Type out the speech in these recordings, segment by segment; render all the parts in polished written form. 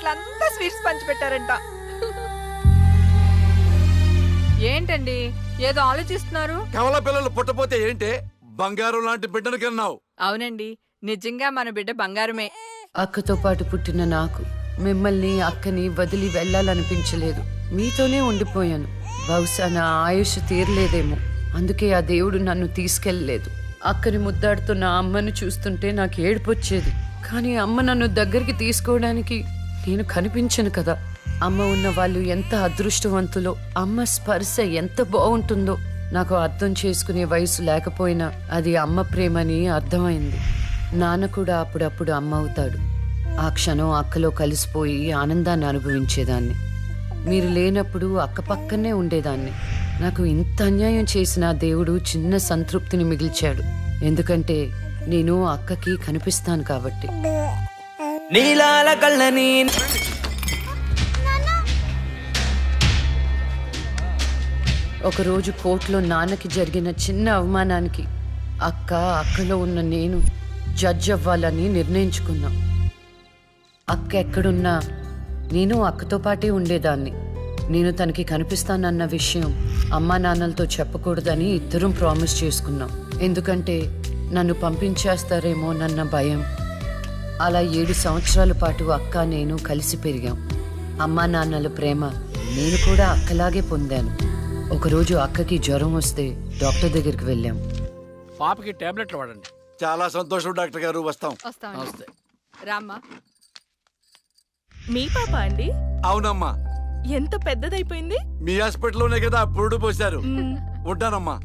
చుట్టుపక్కలంతా sweets పంచిపెట్టారంట. ఏంటండి ఏదో ఆలోచిస్తున్నారు? కవల పిల్లలు పుట్టపోతే ఏంటే బంగారం లాంటి బిడ్డను కన్నావు. అవునండి, నిజంగా మన బిడ్డ బంగారమే. అక్కతో పాటు పుట్టిన నాకు మిమ్మల్ని అక్కని వదిలి వెళ్ళాలనిపించలేదు. మీతోనే ఉండిపోయాను. బహుశా నా ఆయుష్ తీరలేదేమో, అందుకే ఆ దేవుడు నన్ను తీసుకెళ్ళలేదు. అక్కని ముద్దాడుతున్న అమ్మను చూస్తుంటే నాకు ఏడుపొచ్చేది. కానీ అమ్మ నన్ను దగ్గరికి తీసుకోవడానికి నేను కనిపించను కదా. అమ్మ ఉన్న వాళ్ళు ఎంత అదృష్టవంతులో, అమ్మ స్పర్శ ఎంత బాగుంటుందో నాకు అర్థం చేసుకునే వయసు లేకపోయినా అది అమ్మ ప్రేమని అర్థమైంది. నాన్న కూడా అప్పుడప్పుడు అమ్మ అవుతాడు. ఆ క్షణం అక్కలో కలిసిపోయి ఆనందాన్ని అనుభవించేదాన్ని. మీరు లేనప్పుడు అక్క పక్కనే ఉండేదాన్ని. నాకు ఇంత అన్యాయం చేసిన దేవుడు చిన్న సంతృప్తిని మిగిల్చాడు. ఎందుకంటే నేను అక్కకి కనిపిస్తాను కాబట్టి. నీలాల కళ్ళని ఒకరోజు కోర్టులో నాన్నకి జరిగిన చిన్న అవమానానికి అక్కలో ఉన్న నేను జడ్జ్ అవ్వాలని నిర్ణయించుకున్నా. అక్క ఎక్కడున్నా నేను అక్కతో పాటే ఉండేదాన్ని. నేను తనకి కనిపిస్తానన్న విషయం అమ్మా నాన్నలతో చెప్పకూడదని ఇద్దరం ప్రామిస్ చేసుకున్నాం. ఎందుకంటే నన్ను పంపించేస్తారేమోనన్న భయం. అలా 7 సంవత్సరాల పాటు అక్క నేను కలిసి పెరిగాం. అమ్మా నాన్నల ప్రేమ నేను కూడా అక్కలాగే పొందాను. ఒకరోజు అక్కకి జ్వరం వస్తే డాక్టర్ దగ్గరికి వెళ్ళాం. పాపకి టాబ్లెట్లు వాడండి. చాలా సంతోషం డాక్టర్ గారు. వస్తాం. నమస్తే. రామ్మా. మీ పాప అండి? అవునమ్మా. ఎంత పెద్దదైపోయింది. మీ హాస్పిటల్లోనే కదా పురుడు పోశారు. ఉంటానమ్మా.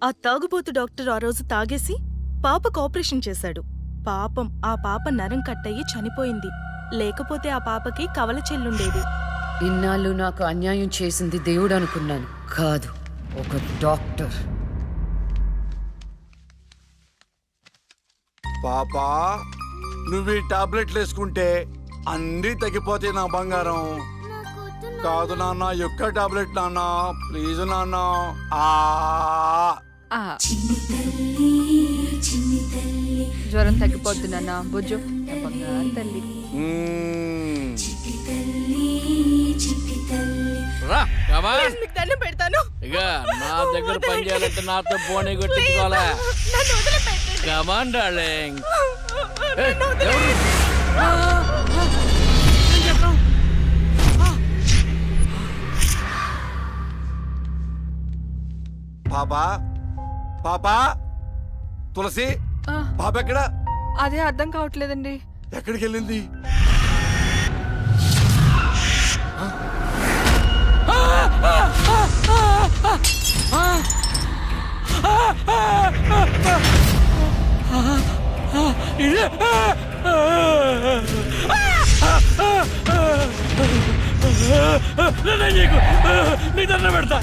ఆ తాగుబోతు డాక్టర్ ఆ రోజు తాగేసి పాపకు ఆపరేషన్ చేశాడు. పాపం ఆ పాప నరం కట్టయి చనిపోయింది. లేకపోతే ఆ పాపకి కవల చెల్లుండేది. ఇన్నాళ్ళు నాకు అన్యాయం చేసింది దేవుడు అనుకున్నాను, కాదు ఒక డాక్టర్. పాపా, నువ్వు ఈ టాబ్లెట్లు వేసుకుంటే అన్నీ తగ్గిపోతాయి నా బంగారం. కాదు నాన్న, యొక్క టాబ్లెట్ నాన్న, ప్లీజ్ నాన్న. జ్వరం తగ్గిపోద్దు నాన్న. బుజ్జు బంగారు తల్లి. మీకు దండం పెడతాను. ఇక నా దగ్గర పని చేయాలంటే నాతో పోనీ కొట్టించుకోవాలా? Come on darling. పాపా, పాపా, తులసి, పాప ఎక్కడ? అదే అర్థం కావట్లేదండి. ఎక్కడికి వెళ్ళింది? నీ దండ పెడతా.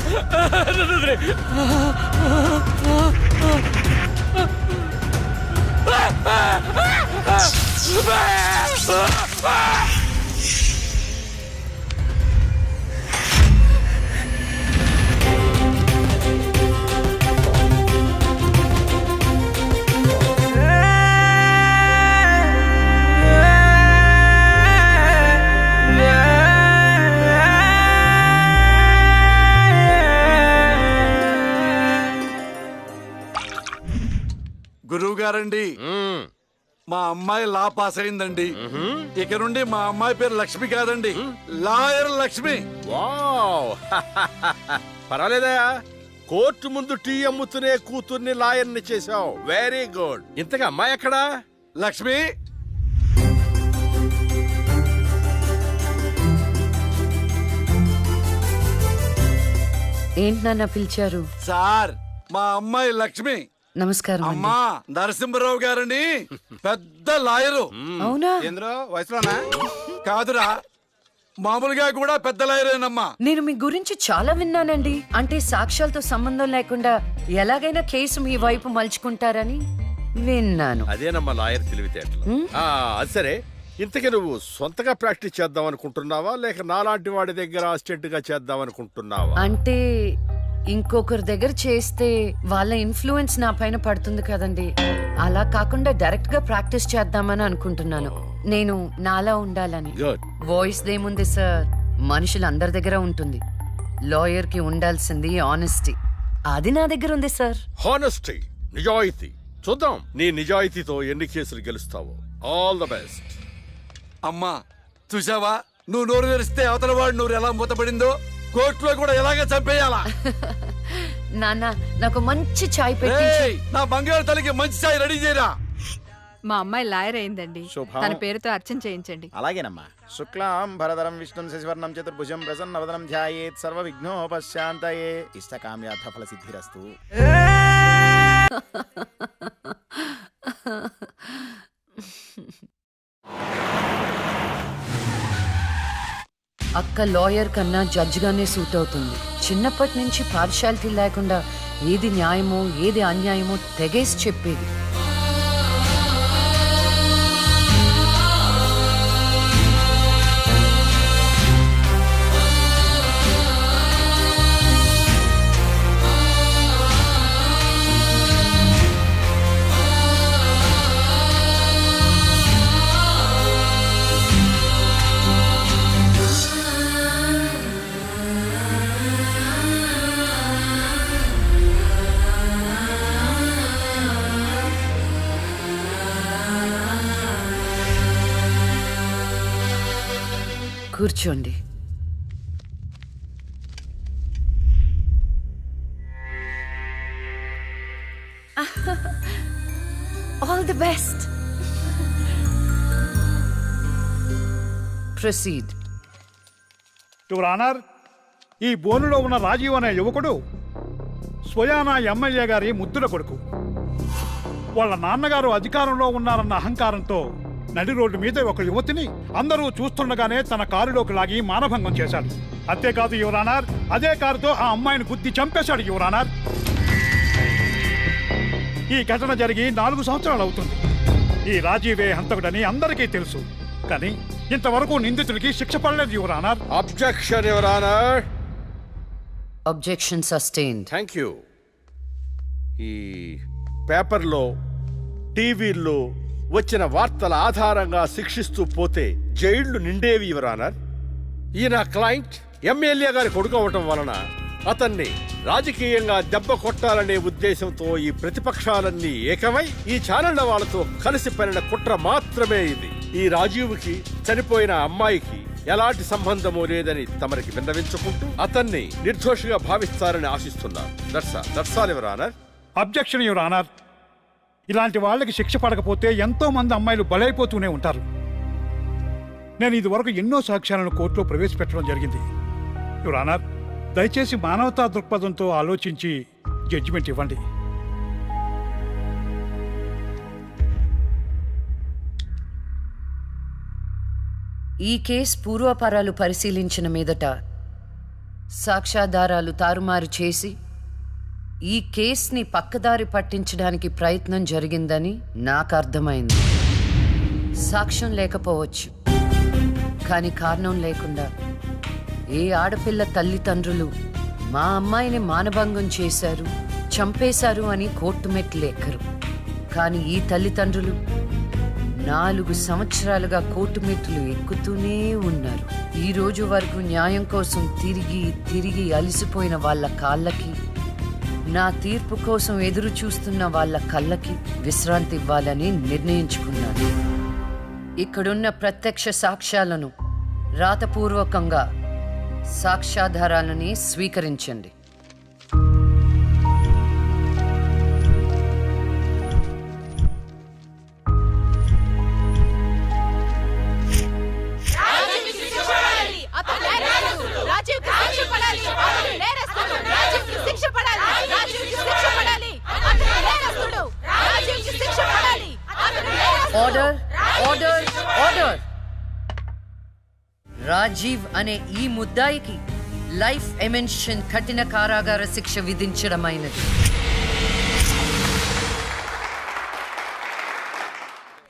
గురువు గారండి, మా అమ్మాయి లా పాస్ అయిందండి. ఇక నుండి మా అమ్మాయి పేరు లక్ష్మి కాదండి, లాయర్ లక్ష్మి. పర్వాలేదా? కోర్టు ముందు టీ అమ్ముతునే కూతుర్ని లాయర్ని చేసావు. Very good. ఇంతగా అమ్మాయి ఎక్కడా? లక్ష్మి, ఏంటి నాన్న పిలిచారు? సార్, మా అమ్మాయి లక్ష్మి. నమస్కారం. అమ్మా, నరసింహరావు గారని పెద్ద లాయరు. అవునా? వయసులోనా? కాదురా, మామూలుగా కూడా పెద్ద లాయరేనమ్మా. నేను మీ గురించి చాలా విన్నానండి. అంటే సాక్ష్యాలతో సంబంధం లేకుండా ఎలాగైనా కేసు మీ వైపు మలుచుకుంటారని విన్నాను. అదేనమ్మా లాయర్ తెలివితేటలు. అది సరే, ఇంతకీ నువ్వు సొంతగా ప్రాక్టీస్ చేద్దాం అనుకుంటున్నావా, లేక నాలాంటి వాడి దగ్గర అసిస్టెంట్ గా చేద్దాం అనుకుంటున్నావా? అంటే ఇంకొకరి దగ్గర చేస్తే వాళ్ళ ఇన్ఫ్లుయెన్స్ నా పైన పడుతుంది కదండి. అలా కాకుండా డైరెక్ట్ గా ప్రాక్టీస్ చేద్దామని అనుకుంటున్నాను. నేను నాలా ఉండాలని. గుడ్. వాయిస్ దేముంది సార్, మనుషులందరి దగ్గర ఉంటుంది. లాయర్ కి ఉండాల్సింది ఆనెస్టీ, అది నా దగ్గర ఉంది సార్. హానెస్టీ, నిజాయితీ. చూద్దాం నీ నిజాయితీతో ఎన్ని కేసులు గెలుస్తావో. All the best. అమ్మా చూసావా, నువ్వు నోరు తెరిస్తే అవతల వాడు నోరు ఎలా మూతపడిందో, కోర్టులో కూడా ఎలాగ చంపేయాలా. నాన్న నాకు మంచి చాయ్ పెట్టి. ఏయ్, నా బంగారు తల్లికి మంచి చాయ్ రెడీ చేయరా. మా అమ్మాయి లాయర్ అయిందండి, శుభం. తన పేరుతో అర్చన చేయించండి. అలాగేనమ్మా. శుక్లాం భరధరం విష్ణుం శశివర్ణం చతుర్భుజం ప్రసన్నవదనం ధ్యాయేత్ సర్వ విఘ్నోపశాంతయే ఇష్టకామ్యార్థ ఫల సిద్ధిరస్తు. అక్క లాయర్ కన్నా జడ్జ్ గానే సూట్ అవుతుంది. చిన్నప్పటి నుంచి పార్షాలిటీ లేకుండా ఏది న్యాయమో ఏది అన్యాయమో తెగేసి చెప్పేది. కూర్చోండి. All the best. Proceed. Your honour, ఈ బోనులో ఉన్న రాజీవ్ అనే యువకుడు స్వయానా ఎమ్మెల్యే గారి ముద్దుల కొడుకు. వాళ్ళ నాన్నగారు అధికారంలో ఉన్నారన్న అహంకారంతో నడి రోడ్డు మీద ఒక యువతిని అందరూ చూస్తుండగానే తన కారులోకి లాగి మానభంగం చేశాడు. అంతేకాదు యువర్ ఆనర్, అదే కారుతో ఆ అమ్మాయిని గుద్ది చంపేశాడు యువర్ ఆనర్. ఈ ఘటన జరిగి 4 సంవత్సరాలు అవుతుంది. ఈ రాజీవే హంతకుడని అందరికీ తెలుసు, కానీ ఇంతవరకు నిందితుడికి శిక్ష పడలేదు your honour. Objection your honour. Objection sustained. Thank you. ఈ పేపర్లో టీవీల్లో వచ్చిన వార్తల ఆధారంగా శిక్షిస్తూ పోతే జైళ్లు నిండేవి యువర్ ఆనర్. ఈయన క్లయింట్ ఎమ్మెల్యే గారి కొడుకు అవటం వలన అతన్ని రాజకీయంగా దెబ్బ కొట్టాలనే ఉద్దేశంతో ఈ ప్రతిపక్షాలన్నీ ఏకమై ఈ ఛానళ్ల వాళ్ళతో కలిసి పనిన కుట్ర మాత్రమే ఇది. ఈ రాజీవ్కి చనిపోయిన అమ్మాయికి ఎలాంటి సంబంధమూ లేదని తమరికి విన్నవించుకుంటూ అతన్ని నిర్దోషిగా భావిస్తారని ఆశిస్తున్నారు. That's all your honour. Objection your honour. ఇలాంటి వాళ్ళకి శిక్ష పడకపోతే ఎంతో మంది అమ్మాయిలు బలైపోతూనే ఉంటారు. నేను ఇదివరకు ఎన్నో సాక్ష్యాలను కోర్టులో ప్రవేశపెట్టడం జరిగింది యువర్ ఆనర్. దయచేసి మానవతా దృక్పథంతో ఆలోచించి జడ్జిమెంట్ ఇవ్వండి. ఈ కేసు పూర్వాపరాలు పరిశీలించిన మీదట సాక్ష్యాధారాలు తారుమారు చేసి ఈ కేసుని పక్కదారి పట్టించడానికి ప్రయత్నం జరిగిందని నాకు అర్థమైంది. సాక్ష్యం లేకపోవచ్చు, కానీ కారణం లేకుండా ఏ ఆడపిల్ల తల్లిదండ్రులు మా అమ్మాయిని మానభంగం చేశారు, చంపేశారు అని కోర్టు మెట్లు ఎక్కరు. కానీ ఈ తల్లిదండ్రులు 4 సంవత్సరాలుగా కోర్టు మెట్లు ఎక్కుతూనే ఉన్నారు. ఈ రోజు వరకు న్యాయం కోసం తిరిగి తిరిగి అలసిపోయిన వాళ్ళ కాళ్ళకి, నా తీర్పు కోసం ఎదురు చూస్తున్న వాళ్ళ కళ్ళకి విశ్రాంతి ఇవ్వాలని నిర్ణయించుకున్నాను. ఇక్కడున్న ప్రత్యక్ష సాక్ష్యాలను రాతపూర్వకంగా సాక్ష్యాధారాలని స్వీకరించండి. Order, order, order. రాజీవ్ అనే ఈ ముద్దాయికి లైఫ్ ఎమెన్షన్ కఠిన కారాగార శిక్ష విధించడమైనది.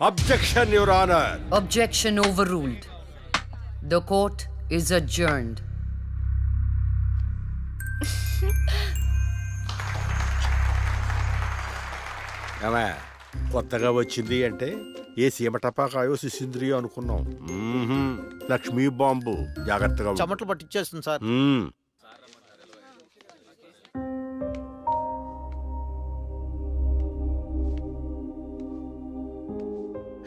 Objection your honour. Objection overruled. The court is adjourned. కొత్తగా వచ్చింది అంటే ఏ సీమ టపాకాయో శిశింద్రియో అనుకున్నాం. లక్ష్మీ బాంబు. జాగ్రత్తగా ఉండు. చెమటలు పట్టించేస్తుంది సార్.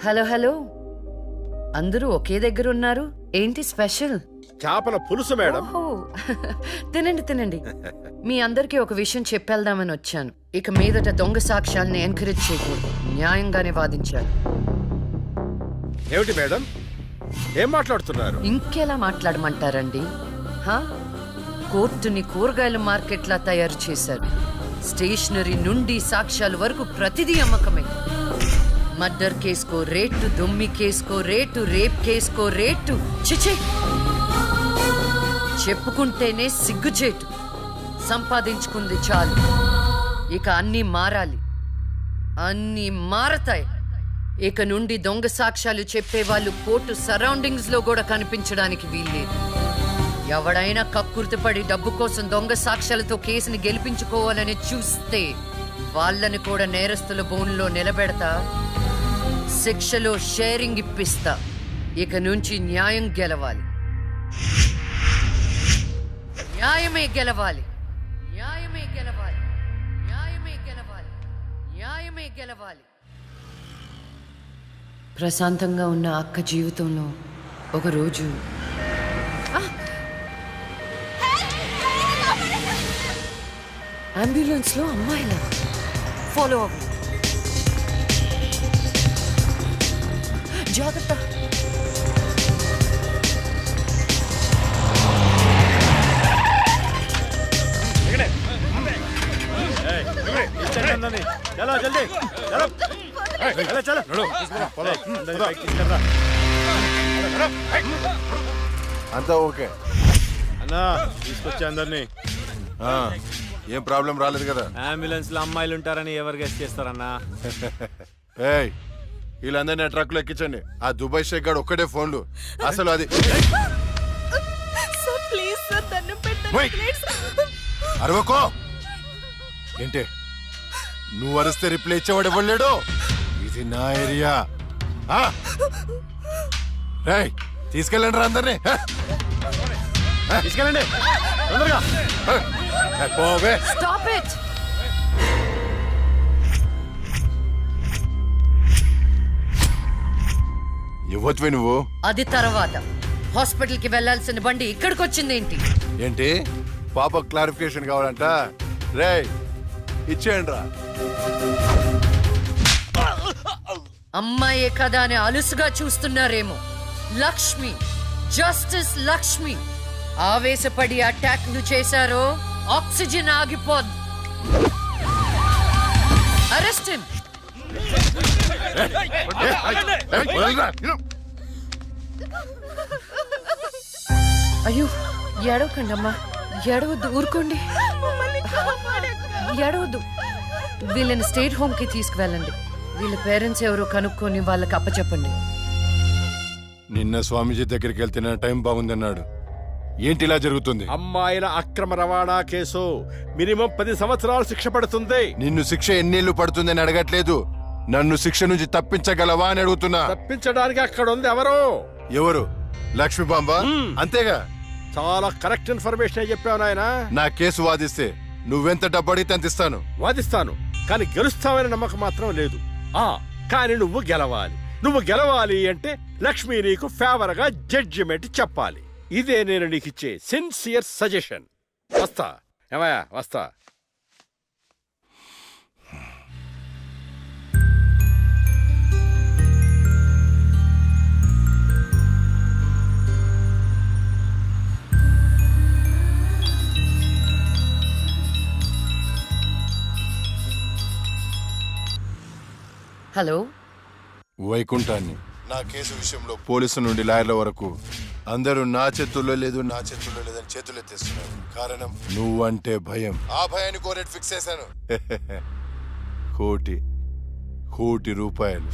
హలో హలో, అందరూ ఒకే దగ్గర ఉన్నారు. ఏంటి స్పెషల్? చేపల పులుసు మేడం. ఓహో, తినండి తినండి. మీ అందరికీ ఒక విషయం చెప్పేద్దామని వచ్చాను. ఇక మీదట దొంగ సాక్ష్యాల్ని ఎంకరేజ్ చేయకూడదు. న్యాయంగానే వాదించాలి. ఏమిటి మేడం, ఏం మాట్లాడుతున్నారు? ఇంకెలా మాట్లాడమంటారండి? కోర్టుని కూరగాయల మార్కెట్లా తయారు చేశారు. స్టేషనరీ నుండి సాక్ష్యాల వరకు ప్రతిదీ అమ్మకమే. మర్డర్ కేసుకో రేటు, దొమ్మి కేసుకో రేటు, రేప్ కేసుకో రేటు. చిచి, చెప్పుకుంటేనే సిగ్గుచేటు. సంపాదించుకుంది చాలు, ఇక అన్నీ మారాలి. అన్నీ మారతాయి. ఇక నుండి దొంగ సాక్ష్యాలు చెప్పేవాళ్ళు కోర్టు సరౌండింగ్స్ లో కూడా కనిపించడానికి వీల్లేదు. ఎవడైనా కక్కుర్తిపడి డబ్బు కోసం దొంగ సాక్ష్యాలతో కేసుని గెలిపించుకోవాలని చూస్తే వాళ్ళని కూడా నేరస్తుల బోన్లో నిలబెడతా, శిక్షలో షేరింగ్ ఇప్పిస్తా. ఇక నుంచి న్యాయం గెలవాలి. న్యాయమే గెలవాలి. న్యాయమే గెలవాలి. న్యాయమే గెలవాలి. న్యాయమే గెలవాలి. ప్రశాంతంగా ఉన్న అక్క జీవితంలో ఒకరోజు అంబులెన్స్ లో అమ్మాయిలా ఫాలో అవ్వు. జాగ్రత్త. అంతా ఓకే అన్నా, తీసుకొచ్చా అందరినీ. ఏం ప్రాబ్లం రాలేదు కదా? అంబులెన్స్ లో అమ్మాయిలు ఉంటారని ఎవరు గెస్ట్ చేస్తారన్నా? ఏయ్, వీళ్ళందరినీ ట్రక్ లో ఎక్కించండి. ఆ దుబాయ్ షేక్ గాడు ఒక్కడే ఫోన్లు. అసలు అది అరవకో. ఏంటే నువ్వు అరిస్తే రిప్లై ఇచ్చేవాడు ఇవ్వలేడు. ఇది నా ఏరియా. తీసుకెళ్ళండి రా అందరినీ. తీసుకెళ్ళండి తొందరగా. Stop it! ఇవ్వచ్చువే నువ్వు. అది తర్వాత. హాస్పిటల్ కి వెళ్లాల్సిన బండి ఇక్కడికి వచ్చింది ఏంటి? ఏంటి పాప క్లారిఫికేషన్ కావాలంట? రే ఇచ్చేయండి రా. అమ్మాయే కదా అని అలుసుగా చూస్తున్నారేమో. లక్ష్మి, జస్టిస్ లక్ష్మి ఆవేశపడి అటాక్ ను చేశారో ఆక్సిజన్ ఆగిపోద్ది. Arrest him. అయ్యో, ఏడవకండి అమ్మా, ఏడవద్దు, ఊరుకోండి, ఏడవద్దు. వీళ్ళని స్టేట్ హోమ్ కి తీసుకువెళ్ళండి. వీళ్ళ పేరెంట్స్ ఎవరో కనుక్కొని వాళ్ళకి అప్పచెప్పండి. నిన్న స్వామీజీ దగ్గరికి వెళ్తే నా టైం బాగుందన్నాడు. ఏంటి ఇలా జరుగుతుంది? అమ్మాయిల అక్రమ రవాణా కేసు మినిమం 10 సంవత్సరాలు శిక్ష పడుతుంది. నిన్ను శిక్ష ఎన్నేళ్లు పడుతుందని అడగట్లేదు, నన్ను శిక్ష నుంచి తప్పించగలవా అని అడుగుతున్నా. తప్పించడానికి అక్కడ ఉంది ఎవరు? ఎవరు? లక్ష్మీ బాంబ. అంతేగా? చాలా కరెక్ట్ ఇన్ఫర్మేషన్ చెప్పావు నాయనా. నా కేసు వాదిస్తే నువ్వెంత డబ్బు అడిగితే అంత ఇస్తాను. వాదిస్తాను, కానీ గెలుస్తావని నమ్మకం మాత్రం లేదు. కానీ నువ్వు గెలవాలి. నువ్వు గెలవాలి అంటే లక్ష్మి నీకు ఫేవర్ గా జడ్జిమెంట్ చెప్పాలి. ఇదే నేను నీకు ఇచ్చే సిన్సియర్ సజెషన్. వస్తా ఏమయ్యా, వస్తా. హలో, వైకుంఠాన్ని. నా కేసు విషయంలో పోలీసు నుండి లాయర్ల వరకు అందరూ నా చేతుల్లో లేదు, నా చేతుల్లో లేదని చేతులు ఎత్తేస్తున్నారు. కారణం నువ్వంటే భయం. ఆ భయాన్ని కోరేట్ ఫిక్స్ చేశాను. కోటి రూపాయలు.